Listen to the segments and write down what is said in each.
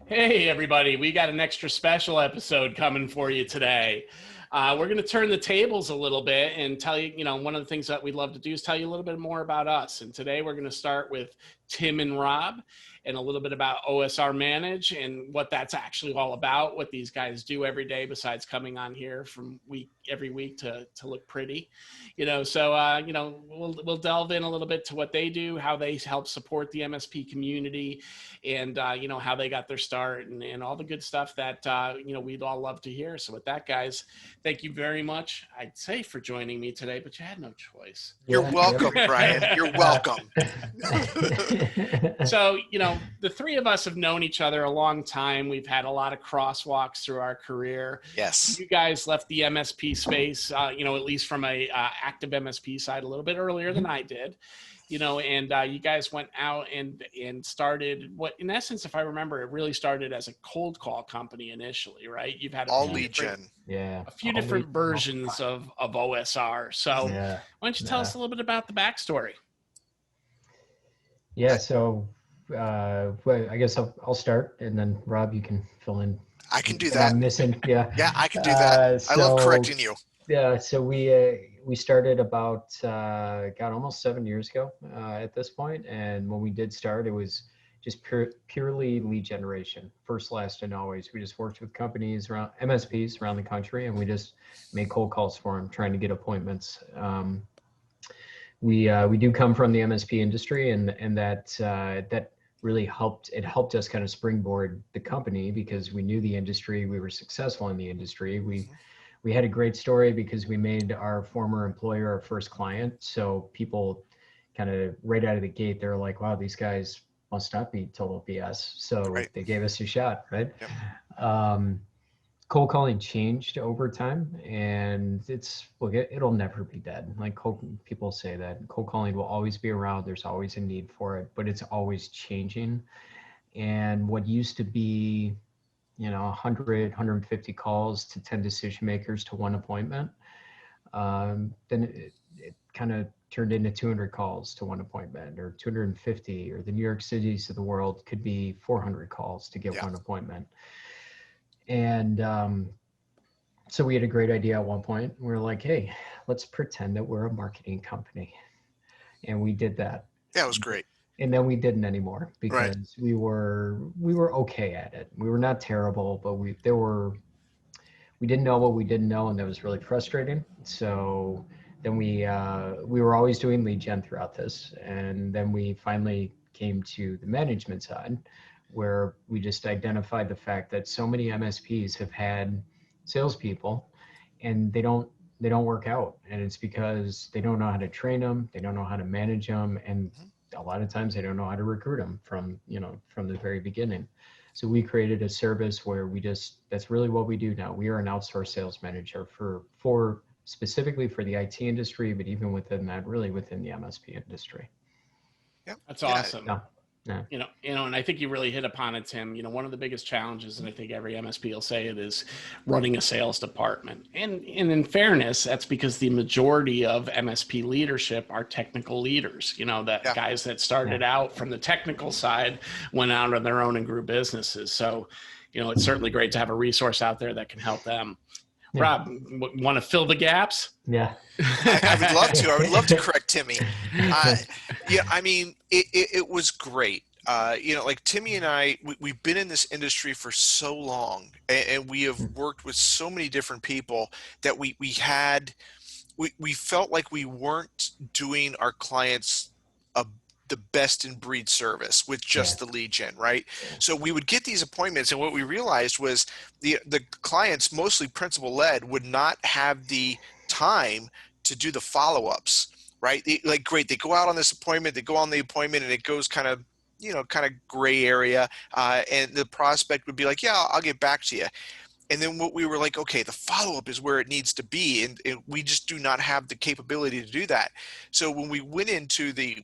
Hey, everybody. We got an extra special episode coming for you today. We're going to turn the tables a little bit and tell you, one of the things that we love to do is tell you a little bit more about us. And today we're going to start with Tim and Rob and a little bit about OSR Manage and what that's actually all about, what these guys do every day besides coming on here from every week to look pretty. We'll delve in a little bit to what they do, how they help support the MSP community, and how they got their start and all the good stuff that we'd all love to hear. So with that, guys, thank you very much, I'd say, for joining me today, but you had no choice. You're welcome, Brian. You're welcome. So, the three of us have known each other a long time. We've had a lot of crosswalks through our career. Yes. You guys left the MSP space, at least from a active MSP side, a little bit earlier than I did. And you guys went out and started what, in essence, if I remember, it really started as a cold call company initially, right? You've had all lead gen. A few different versions of OSR. So why don't you tell us a little bit about the backstory? Yeah, so I guess I'll start, and then Rob, you can fill in. I can do that. I'm missing, yeah. Yeah, I can do that. I love correcting you. Yeah, so we started about almost 7 years ago at this point, and when we did start, it was just purely lead generation, first, last, and always. We just worked with companies around MSPs around the country, and we just made cold calls for them, trying to get appointments. We do come from the MSP industry, and that really helped. It helped us kind of springboard the company because we knew the industry. We were successful in the industry. We had a great story because we made our former employer our first client. So people kind of right out of the gate, they're like, wow, these guys must not be total BS. So They gave us a shot, right? Yep. Cold calling changed over time, and it'll never be dead. Like people say that cold calling will always be around. There's always a need for it, but it's always changing. And what used to be 100, 150 calls to 10 decision makers to one appointment. Then it kind of turned into 200 calls to one appointment, or 250, or the New York Cities of the world could be 400 calls to get one appointment. And so we had a great idea at one point. We were like, hey, let's pretend that we're a marketing company. And we did that. Yeah, it was great. And then we didn't anymore because we were okay at it. We were not terrible, but we didn't know what we didn't know, and that was really frustrating. So then we were always doing lead gen throughout this, and then we finally came to the management side, where we just identified the fact that so many MSPs have had salespeople, and they don't work out, and it's because they don't know how to train them, they don't know how to manage them, and a lot of times they don't know how to recruit them from the very beginning. So we created a service where that's really what we do now. We are an outsourced sales manager for specifically for the IT industry, but even within that, really within the MSP industry. Yep. That's awesome. Yeah. And I think you really hit upon it, Tim. One of the biggest challenges, and I think every MSP will say it, is running a sales department. And in fairness, that's because the majority of MSP leadership are technical leaders. Guys that started out from the technical side, went out on their own and grew businesses. So, it's certainly great to have a resource out there that can help them. Yeah. Rob, want to fill the gaps? Yeah. I would love to. I would love to correct Timmy. It was great. Like Timmy and I, we've been in this industry for so long, and we have worked with so many different people that we felt like we weren't doing our clients the best in breed service with just the lead gen, right? So we would get these appointments, and what we realized was the clients, mostly principal led, would not have the time to do the follow-ups, right? They go out on this appointment, they go on the appointment, and it goes kind of gray area, and the prospect would be like, yeah, I'll get back to you. And then what we were like, okay, the follow-up is where it needs to be. And we just do not have the capability to do that. So when we went into the,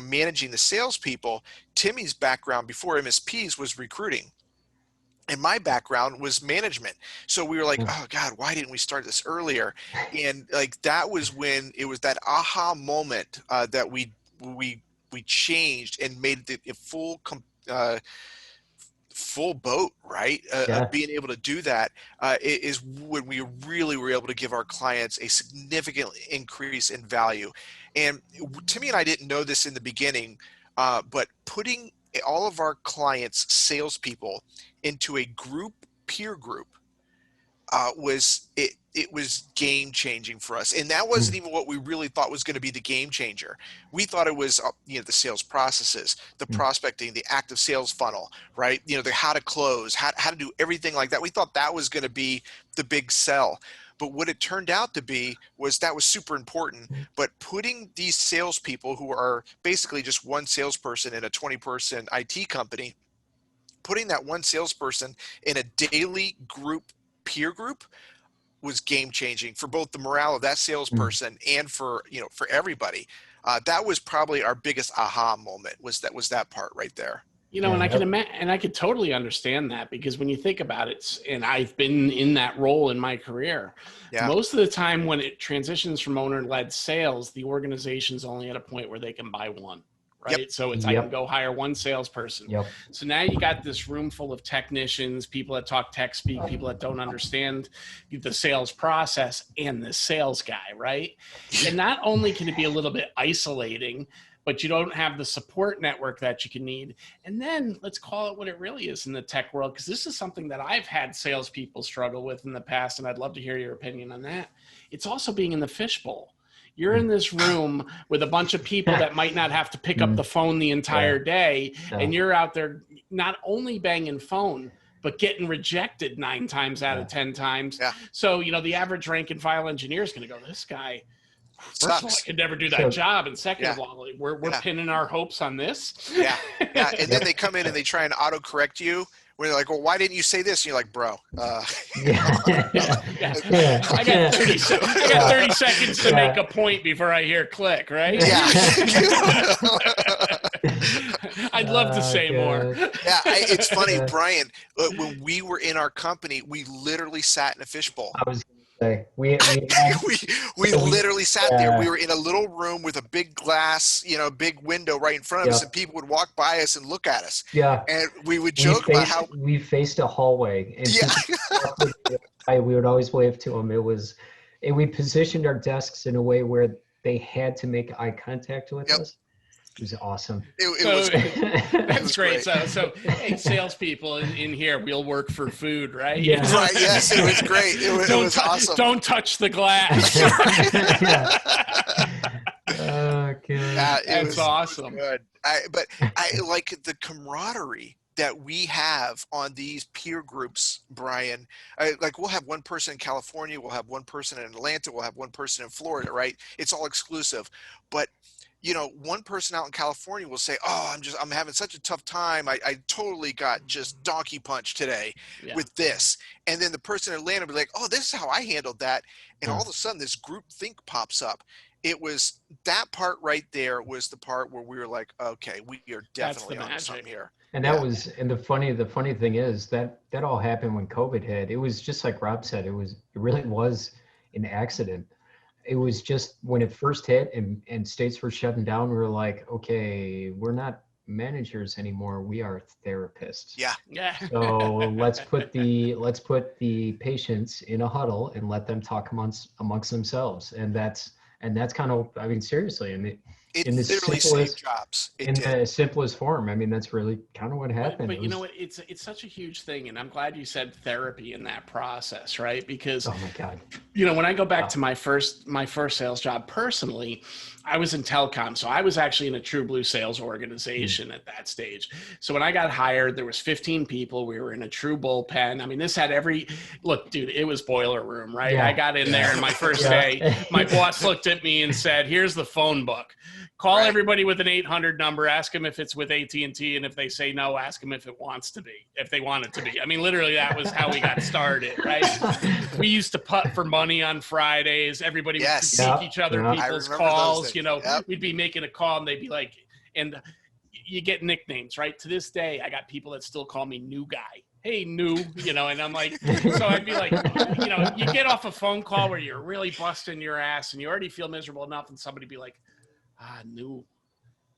managing the salespeople, Timmy's background before MSPs was recruiting. And my background was management. So we were like, oh God, why didn't we start this earlier? And that was when it was that aha moment that we changed and made it a full boat, right? Being able to do that is when we really were able to give our clients a significant increase in value. And Timmy and I didn't know this in the beginning, but putting all of our clients' salespeople into a peer group, it was game changing for us. And that wasn't even what we really thought was going to be the game changer. We thought it was, the sales processes, the prospecting, the active sales funnel, right? The how to close, how to do everything like that. We thought that was going to be the big sell. But what it turned out to be was that was super important. But putting these salespeople who are basically just one salesperson in a 20-person IT company, putting that one salesperson in a daily peer group was game changing for both the morale of that salesperson and for everybody. That was probably our biggest aha moment, was that part right there. And I can imagine, and I could totally understand that, because when you think about it, and I've been in that role in my career, most of the time when it transitions from owner-led sales, the organization's only at a point where they can buy one. Right. So it's, I can go hire one salesperson. So now you got this room full of technicians, people that talk tech speak, people that don't understand the sales process, and the sales guy. Right. And not only can it be a little bit isolating, but you don't have the support network that you can need. And then let's call it what it really is in the tech world, because this is something that I've had salespeople struggle with in the past, and I'd love to hear your opinion on that. It's also being in the fishbowl. You're in this room with a bunch of people that might not have to pick up the phone the entire day, and you're out there not only banging phone, but getting rejected 9 times out of 10 times. So, the average rank and file engineer is going to go, this guy, first of all, I could never do that job. And second of all, we're pinning our hopes on this. And then they come in and they try and autocorrect you. When they're like, well, why didn't you say this? And you're like, bro. I got 30 seconds to make a point before I hear click, right? I'd love to say more. It's funny, Brian, when we were in our company, we literally sat in a fishbowl. I was going to say, we literally sat there. We were in a little room with a big glass, big window right in front of us, and people would walk by us and look at us. And we would joke about how we faced a hallway. And we would always wave to them. We positioned our desks in a way where they had to make eye contact with us. It was awesome. That's great. So hey, salespeople in here, we'll work for food, right? Right. Yes, it was great. It was awesome. Don't touch the glass. That's awesome. Good. But I like the camaraderie that we have on these peer groups, Brian. We'll have one person in California, we'll have one person in Atlanta, we'll have one person in Florida, right? It's all exclusive. But one person out in California will say, oh, I'm having such a tough time. I totally got just donkey punched today with this. And then the person in Atlanta will be like, oh, this is how I handled that. And all of a sudden this group think pops up. It was that part right there was the part where we were like, okay, we are definitely on something here. And that was, and the funny thing is that all happened when COVID hit. It was just like Rob said, it really was an accident. It was just when it first hit and states were shutting down, we were like, okay, we're not managers anymore. We are therapists. So let's put the patients in a huddle and let them talk amongst themselves. And that's kind of, seriously, in the simplest jobs. The simplest form. That's really kind of what happened. But you know what? It's such a huge thing, and I'm glad you said therapy in that process, right? Because oh my God, when I go back to my first sales job personally, I was in telecom, so I was actually in a true blue sales organization at that stage. So when I got hired, there was 15 people. We were in a true bullpen. This had look, dude, it was boiler room, right? I got in there, and my first day, my boss looked at me and said, "Here's the phone book. Call everybody with an 800 number, ask them if it's with AT&T, and if they say no, ask them if they want it to be. Literally, that was how we got started, right? We used to putt for money on Fridays. Everybody would critique each other people's calls. We'd be making a call, and they'd be like, and you get nicknames, right? To this day, I got people that still call me New Guy. Hey, New, and I'm like, so I'd be like, you get off a phone call where you're really busting your ass, and you already feel miserable enough, and somebody be like, New,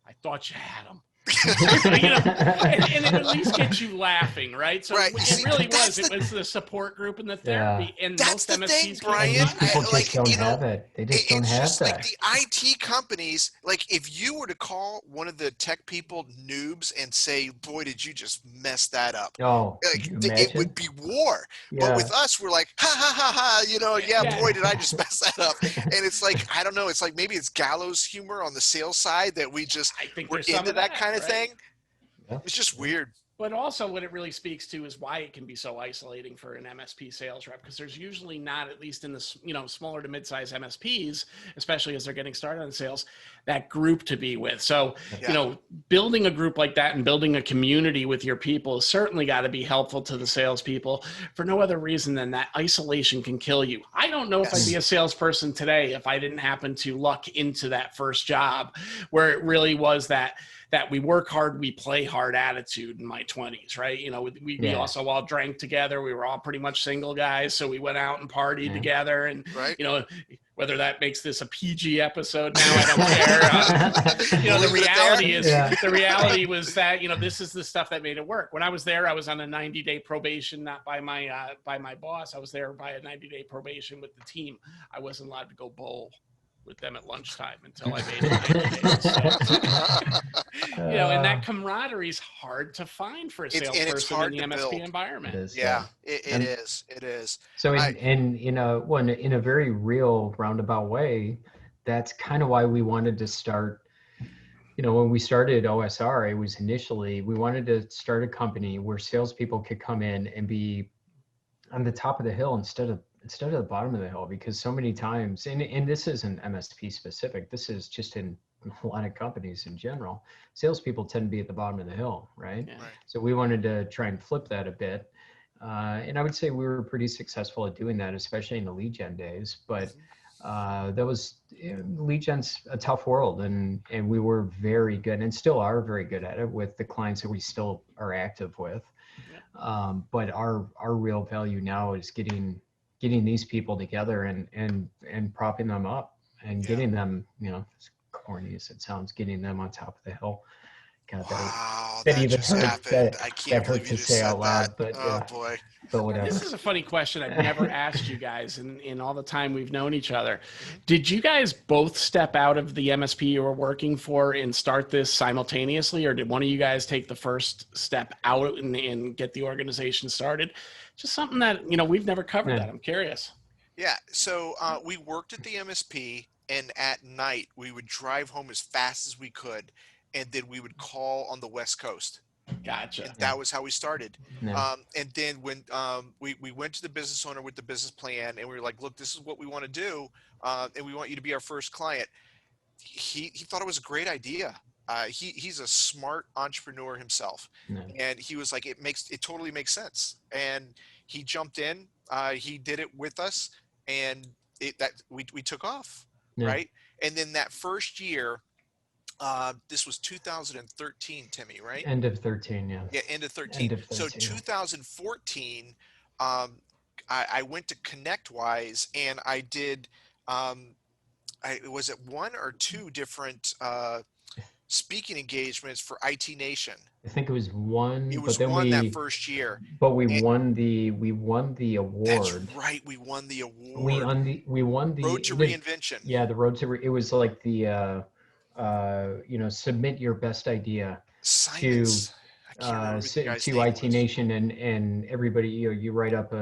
I thought you had them. And it at least gets you laughing, right? So Right. it really was. It was the support group and the therapy, and That's most the thing, MSPs Brian. And these people Like, just don't you know, have it. They just don't it's have just like that. the IT companies, like if you were to call one of the tech people noobs and say, boy, did you just mess that up? Oh, could Like you it imagine? would be war. But Yeah. with us, we're like, ha ha ha ha, yeah, Yeah. boy, did I just mess that up. And it's like, I don't know, it's like maybe it's gallows humor on the sales side that I think we're there's some into of that kind of right? thing. Yeah. It's just weird. But also what it really speaks to is why it can be so isolating for an MSP sales rep, because there's usually not, at least in the smaller to mid-size MSPs, especially as they're getting started on sales, that group to be with. So, building a group like that and building a community with your people has certainly got to be helpful to the salespeople for no other reason than that isolation can kill you. I don't know if I'd be a salesperson today if I didn't happen to luck into that first job where it really was that we work hard, we play hard attitude in my 20s, right? We also all drank together. We were all pretty much single guys. So we went out and partied together. And, whether that makes this a PG episode now, I don't care. The reality was that, this is the stuff that made it work. When I was there, I was on a 90-day probation, not by my boss. I was there by a 90-day probation with the team. I wasn't allowed to go bowl with them at lunchtime until I made it 90 days. So, and that camaraderie is hard to find for a salesperson in the MSP environment. It is, it is. So in a very real roundabout way, that's kind of why we wanted to start. When we started OSR, it was initially we wanted to start a company where salespeople could come in and be on the top of the hill instead of the bottom of the hill, because so many times, and this isn't MSP specific, this is just in a lot of companies in general, salespeople tend to be at the bottom of the hill, right? So we wanted to try and flip that a bit. And I would say we were pretty successful at doing that, especially in the lead gen days. But lead gen's a tough world, and we were very good and still are very good at it with the clients that we still are active with. But our real value now is getting these people together and propping them up and getting them, as corny as it sounds, getting them on top of the hill. God, that even just hurt. happened. I can't believe to you just say said out loud, that. but boy. But whatever. This is a funny question I've never asked you guys in all the time we've known each other. Did you guys both step out of the MSP you were working for and start this simultaneously, or did one of you guys take the first step out and get the organization started? Just something that, we've never covered that. I'm curious. Yeah. So we worked at the MSP, and at night we would drive home as fast as we could, and then we would call on the West Coast. Gotcha. And that was how we started. Yeah. And then when we went to the business owner with the business plan, and we were like, look, this is what we want to do, and we want you to be our first client. He thought it was a great idea. He's a smart entrepreneur himself, and he was like, it totally makes sense. And he jumped in. He did it with us, and we took off, right? And then that first year. This was 2013, Timmy, right? End of 13, yeah. Yeah, end of 13. So 2014, I went to ConnectWise, and I did, was it one or two different speaking engagements for IT Nation? I think it was one. It was one that first year. But we won the award. That's right. We won the award. We won the Road to Reinvention. Yeah, the Road to it was like the submit your best idea to IT Nation, and everybody, you write up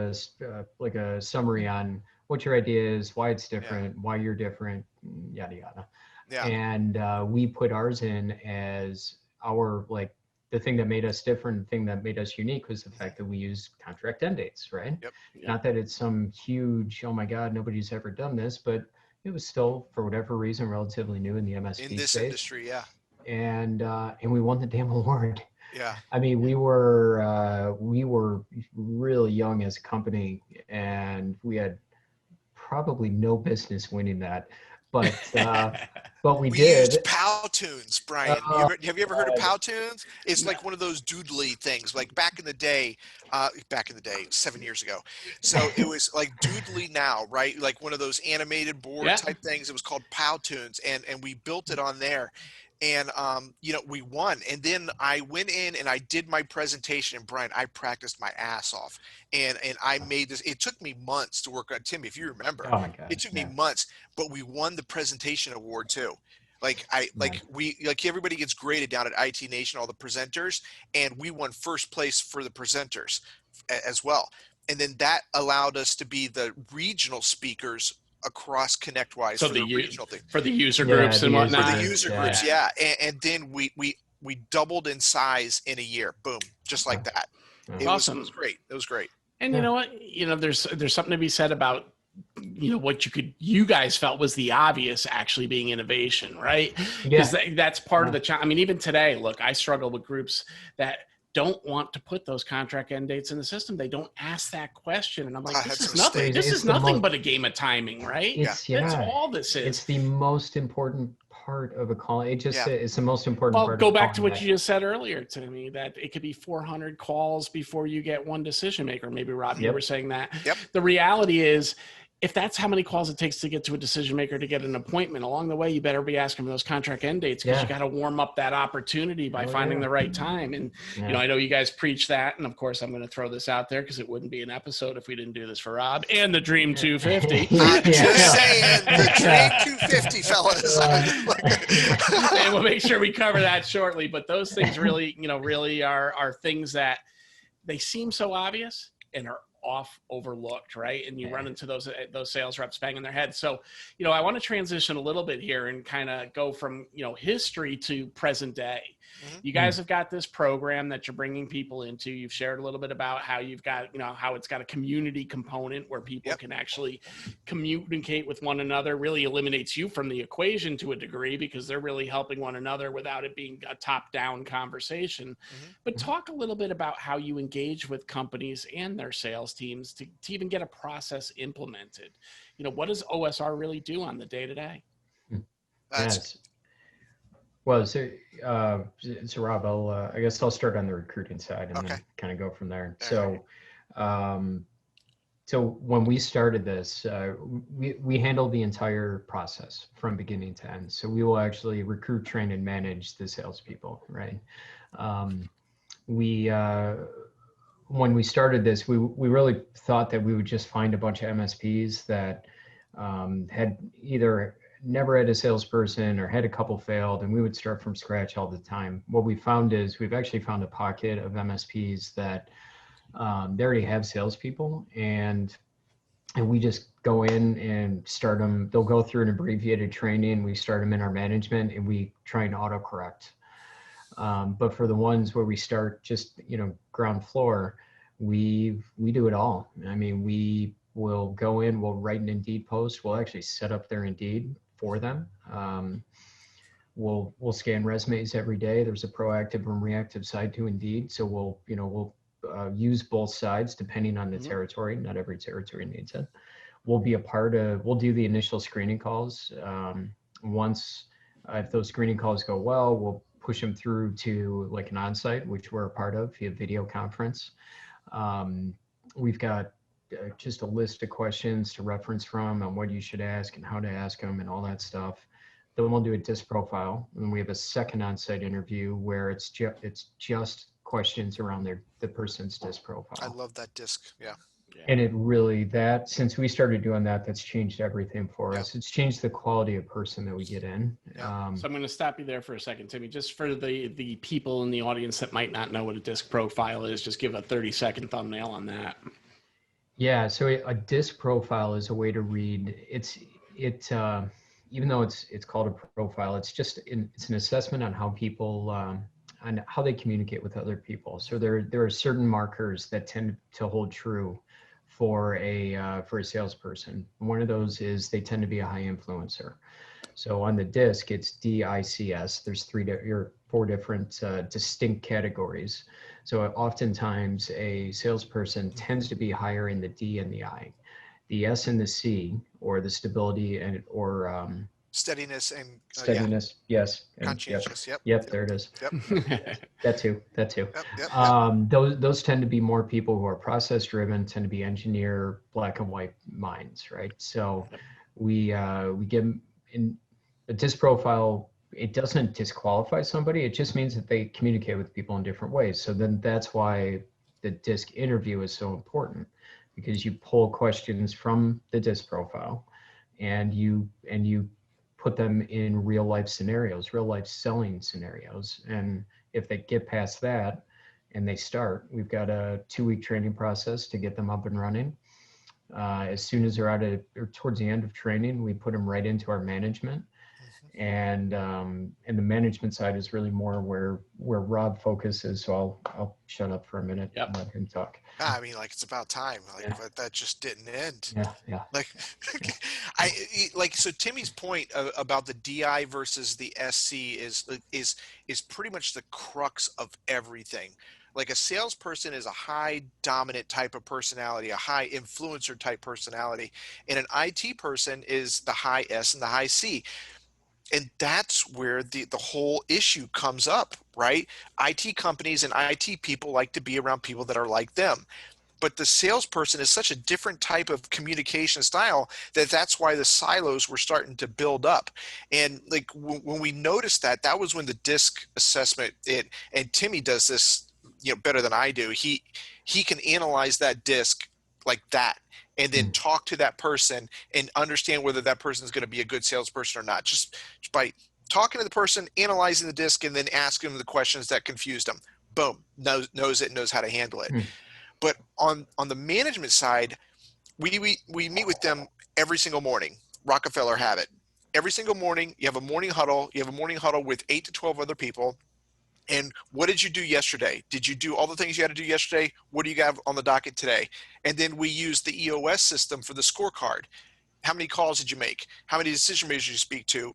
like a summary on what your idea is, why it's different, why you're different, yada yada. Yeah. And we put ours in as our, like, the thing that made us different, the thing that made us unique was the fact that we use contract end dates, right? Yep. Not that it's some huge, oh my God, nobody's ever done this, but it was still, for whatever reason, relatively new in the MSP in this space. Industry, yeah. And we won the damn award. Yeah. I mean, we were really young as a company, and we had probably no business winning that, but we did. Used Powtoons, Brian. Have you ever heard of Powtoons? It's like one of those doodly things, like back in the day, 7 years ago. So it was like Doodly Now, right? Like one of those animated board type things. It was called Powtoons, and we built it on there. And, we won. And then I went in and I did my presentation, and Brian, I practiced my ass off, and I made this. It took me months to work on Tim, if you remember. Oh my God. It took me Yeah. months, but we won the presentation award too. Like Nice. everybody gets graded down at IT Nation, all the presenters, and we won first place for the presenters as well. And then that allowed us to be the regional speakers across ConnectWise So for the regional thing. for the user Yeah, groups the and user whatnot. For the groups, user yeah. groups, yeah. And then we doubled in size in a year. Boom, just like that. Yeah. It Awesome. was great. It was great. And Yeah. you know what? There's something to be said about what you guys felt was the obvious actually being innovation, right? Because that's part of the challenge. I mean, even today, look, I struggle with groups that don't want to put those contract end dates in the system. They don't ask that question, and I'm like, this is nothing. This is nothing but a game of timing, right? That's all this is. It's the most important part of a call. It's the most important part. Go back to what you just said earlier to me, that it could be 400 calls before you get one decision maker. Maybe Rob, you were saying that. The reality is, if that's how many calls it takes to get to a decision maker to get an appointment, along the way, you better be asking for those contract end dates, because you got to warm up that opportunity by finding the right time. And, I know you guys preach that. And of course, I'm going to throw this out there because it wouldn't be an episode if we didn't do this for Rob and the Dream 250. I'm just saying, the Dream 250, fellas. And we'll make sure we cover that shortly. But those things really, really are things that they seem so obvious and are overlooked, right? And you run into those sales reps banging their heads. So, I want to transition a little bit here and kind of go from, history to present day. You guys have got this program that you're bringing people into. You've shared a little bit about how you've got, how it's got a community component where people can actually communicate with one another. Really eliminates you from the equation to a degree, because they're really helping one another without it being a top-down conversation. But talk a little bit about how you engage with companies and their sales teams to even get a process implemented. What does OSR really do on the day-to-day? Well, so Rob, I guess I'll start on the recruiting side and then kind of go from there. So when we started this, we handled the entire process from beginning to end. So we will actually recruit, train, and manage the salespeople, right? When we started this, we really thought that we would just find a bunch of MSPs that had either never had a salesperson or had a couple failed, and we would start from scratch all the time. What we found is we've actually found a pocket of MSPs that they already have salespeople, and we just go in and start them. They'll go through an abbreviated training. We start them in our management, and we try and autocorrect. But for the ones where we start just, ground floor, we do it all. I mean, we will go in, we'll write an Indeed post. We'll actually set up their Indeed for them. We'll scan resumes every day. There's a proactive and reactive side to Indeed. So we'll use both sides depending on the territory. Not every territory needs it. We'll do the initial screening calls. Once, if those screening calls go well, we'll push them through to like an onsite, which we're a part of via video conference. We've got just a list of questions to reference from on what you should ask and how to ask them and all that stuff. Then we'll do a disc profile, and we have a second on-site interview where it's just questions around the person's disc profile. I love that disc. Yeah. And it really, since we started doing that, that's changed everything for us. It's changed the quality of person that we get in. So I'm going to stop you there for a second, Timmy, just for the people in the audience that might not know what a disc profile is. Just give a 30-second thumbnail on that. Yeah, so a disc profile is a way to read. Even though it's called a profile, it's an assessment on how people on how they communicate with other people. So there are certain markers that tend to hold true for a salesperson. One of those is they tend to be a high influencer. So on the disc, it's DICS. There's 4 different distinct categories. So oftentimes a salesperson tends to be higher in the D and the I. The S and the C, or the stability or steadiness and steadiness, yes. Conscientious, yep, there it is. Yep. That too. Yep. Those tend to be more people who are process driven, tend to be engineer, black and white minds, right? So we give in a disc profile it doesn't disqualify somebody. It just means that they communicate with people in different ways. So then that's why the DISC interview is so important, because you pull questions from the DISC profile and you put them in real life scenarios, real life selling scenarios. And if they get past that and they start, we've got a 2-week training process to get them up and running. As soon as they're out of, or towards the end of training, we put them right into our management. And the management side is really more where Rob focuses. So I'll shut up for a minute and let him talk. I mean, like, it's about time. Like, but that just didn't end. Yeah. Like, so Timmy's point about the DI versus the SC is pretty much the crux of everything. Like, a salesperson is a high dominant type of personality, a high influencer type personality, and an IT person is the high S and the high C. And that's where the whole issue comes up, right? IT companies and IT people like to be around people that are like them. But the salesperson is such a different type of communication style that's why the silos were starting to build up. And like when we noticed that was when the DISC assessment, and Timmy does this, better than I do. He can analyze that DISC like that, and then talk to that person and understand whether that person is going to be a good salesperson or not, just by talking to the person, analyzing the DISC, and then asking them the questions that confused them. Boom, knows it, knows how to handle it. But on the management side, we meet with them every single morning. Rockefeller have it. Every single morning, you have a morning huddle. You have a morning huddle with 8 to 12 other people. And what did you do yesterday? Did you do all the things you had to do yesterday? What do you got on the docket today? And then we use the EOS system for the scorecard. How many calls did you make? How many decision makers did you speak to?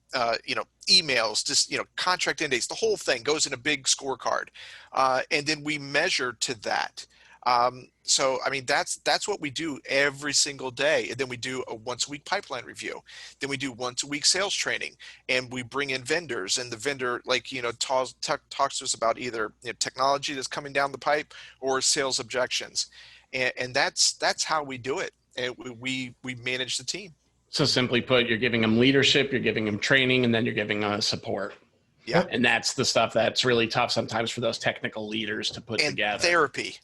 Emails, just, contract end dates, the whole thing goes in a big scorecard. And then we measure to that. So, I mean, that's what we do every single day. And then we do a once-a-week pipeline review. Then we do once-a-week sales training, and we bring in vendors, and the vendor, talks to us about either technology that's coming down the pipe or sales objections. And that's how we do it. And we manage the team. So simply put, you're giving them leadership, you're giving them training, and then you're giving them support. Yeah. And that's the stuff that's really tough sometimes for those technical leaders to put together. Therapy.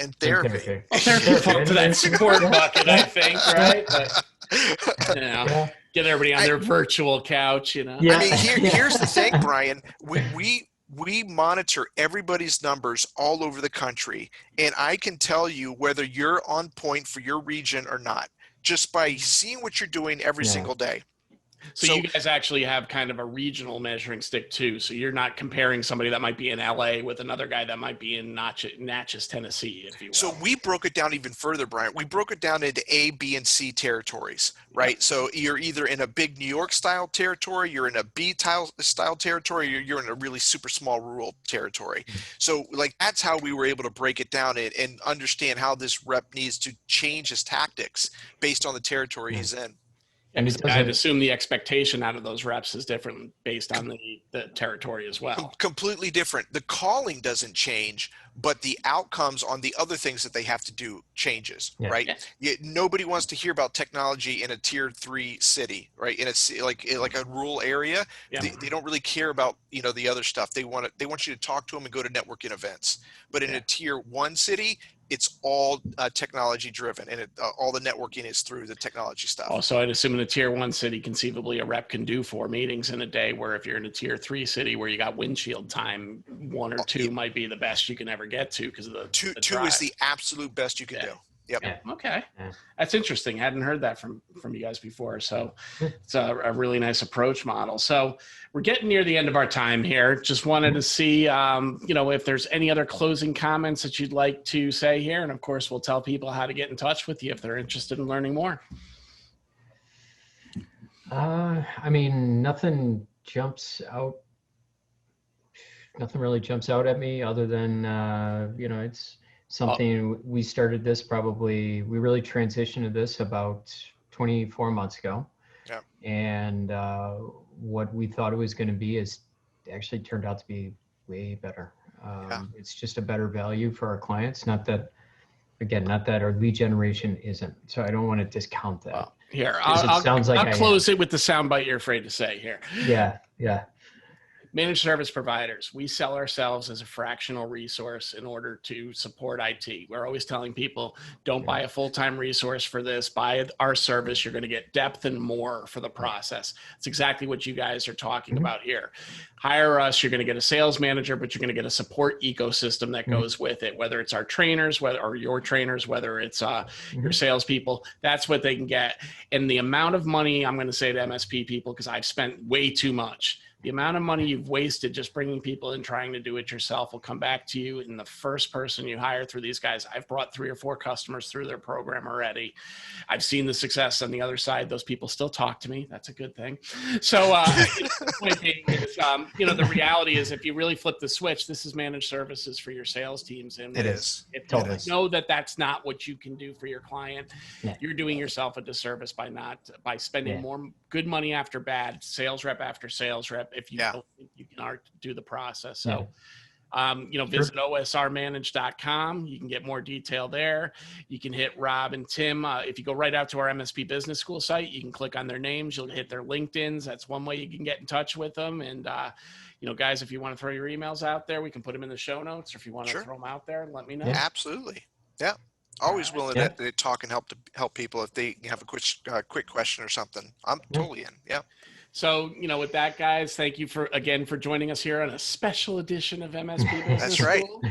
And therapy. Well, therapy falls to that support bucket, I think, right? But, get everybody on their virtual couch, Yeah. I mean, here's the thing, Brian. We monitor everybody's numbers all over the country, and I can tell you whether you're on point for your region or not, just by seeing what you're doing every single day. So you guys actually have kind of a regional measuring stick too. So you're not comparing somebody that might be in LA with another guy that might be in Natchez, Tennessee, if you will. So we broke it down even further, Brian. We broke it down into A, B, and C territories, right? Yep. So you're either in a big New York style territory, you're in a B style territory, or you're in a really super small rural territory. So that's how we were able to break it down and understand how this rep needs to change his tactics based on the territory he's in. And I'd assume the expectation out of those reps is different based on the territory as well. Completely different. The calling doesn't change, but the outcomes on the other things that they have to do changes, right? Yeah. Nobody wants to hear about technology in a tier 3 city, right? In a like a rural area, they don't really care about the other stuff. They want you to talk to them and go to networking events. But in a tier 1 city, it's all technology driven, and all the networking is through the technology stuff. Also, I'd assume in a tier 1 city, conceivably a rep can do 4 meetings in a day, where if you're in a tier 3 city where you got windshield time, 1 or 2 might be the best you can ever get to because of the two drive. Is the absolute best you can do. Yep. Yeah. Okay. That's interesting. Hadn't heard that from you guys before. So it's a really nice approach model. So we're getting near the end of our time here. Just wanted to see, if there's any other closing comments that you'd like to say here. And of course, we'll tell people how to get in touch with you if they're interested in learning more. I mean, nothing really jumps out at me other than, it's something we started this we really transitioned to this about 24 months ago. Yeah. And what we thought it was going to be is actually turned out to be way better. It's just a better value for our clients. Not that our lead generation isn't. So I don't want to discount that. Here, I'll close it with the soundbite you're afraid to say here. Yeah. Managed service providers, we sell ourselves as a fractional resource in order to support IT. We're always telling people, don't buy a full-time resource for this, buy our service. You're going to get depth and more for the process. It's exactly what you guys are talking about here. Hire us, you're going to get a sales manager, but you're going to get a support ecosystem that goes with it, whether it's our trainers, or your trainers, whether it's your salespeople. That's what they can get. And the amount of money, I'm going to say to MSP people, because I've spent way too much, the amount of money you've wasted just bringing people in trying to do it yourself will come back to you. And the first person you hire through these guys, I've brought 3 or 4 customers through their program already. I've seen the success on the other side. Those people still talk to me. That's a good thing. So the point being is, the reality is, if you really flip the switch, this is managed services for your sales teams. And It is. If you know that that's not what you can do for your client, you're doing yourself a disservice by spending more good money after bad, sales rep after sales rep, if you don't think you can do the process. So, visit osrmanage.com. You can get more detail there. You can hit Rob and Tim. If you go right out to our MSP Business School site, you can click on their names. You'll hit their LinkedIns. That's one way you can get in touch with them. And, guys, if you want to throw your emails out there, we can put them in the show notes. Or if you want to throw them out there, let me know. Absolutely. Yeah. Always willing to talk and help people if they have a quick question or something. I'm totally in. Yeah. So, with that, guys, thank you for joining us here on a special edition of MSP Business That's right. School.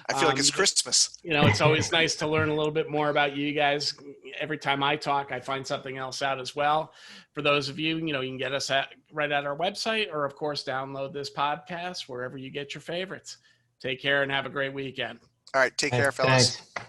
I feel like it's Christmas. It's always nice to learn a little bit more about you guys. Every time I talk, I find something else out as well. For those of you, you can get us right at our website, or of course, download this podcast wherever you get your favorites. Take care and have a great weekend. All right. Take care, fellas. Thanks.